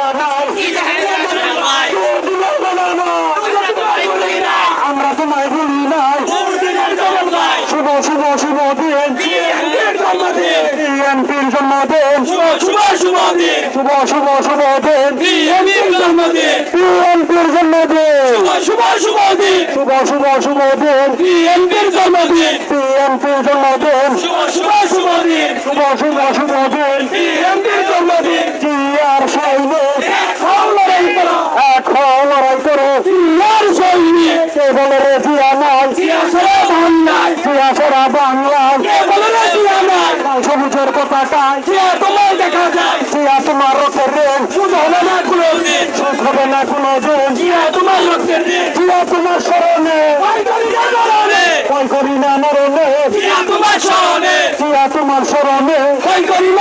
জানাই আমরা তোমায় ভুলি নাই শুভ শুভ শুভ দিন বিএনপির জন্মদিন শুভ শুভ শুভ দিন বিএনপির জন্মদিন শুভ শুভ শুভ দিন বিএনপির জন্মদিন শুভ শুভ শুভ দিন বিএনপির জন্মদিন জিয়ার সৈনিক এখন লড়াই করো জিয়ার সৈনিক কে বলে রে জিয়া নাই জিয়া সারা বাংলায় কে বলে রে জিয়া নাই সবুজের পতাকায় জিয়া তোমায় দেখা যায় জিয়া তোমার রক্তের ঋণ শোধ হবে না কোনোদিন জিয়া তোমার রক্তের ঋণ জিয়া তোমার স্মরণে ভয় করি না মরণে জিয়া তোমার স্মরণে ভয় করি না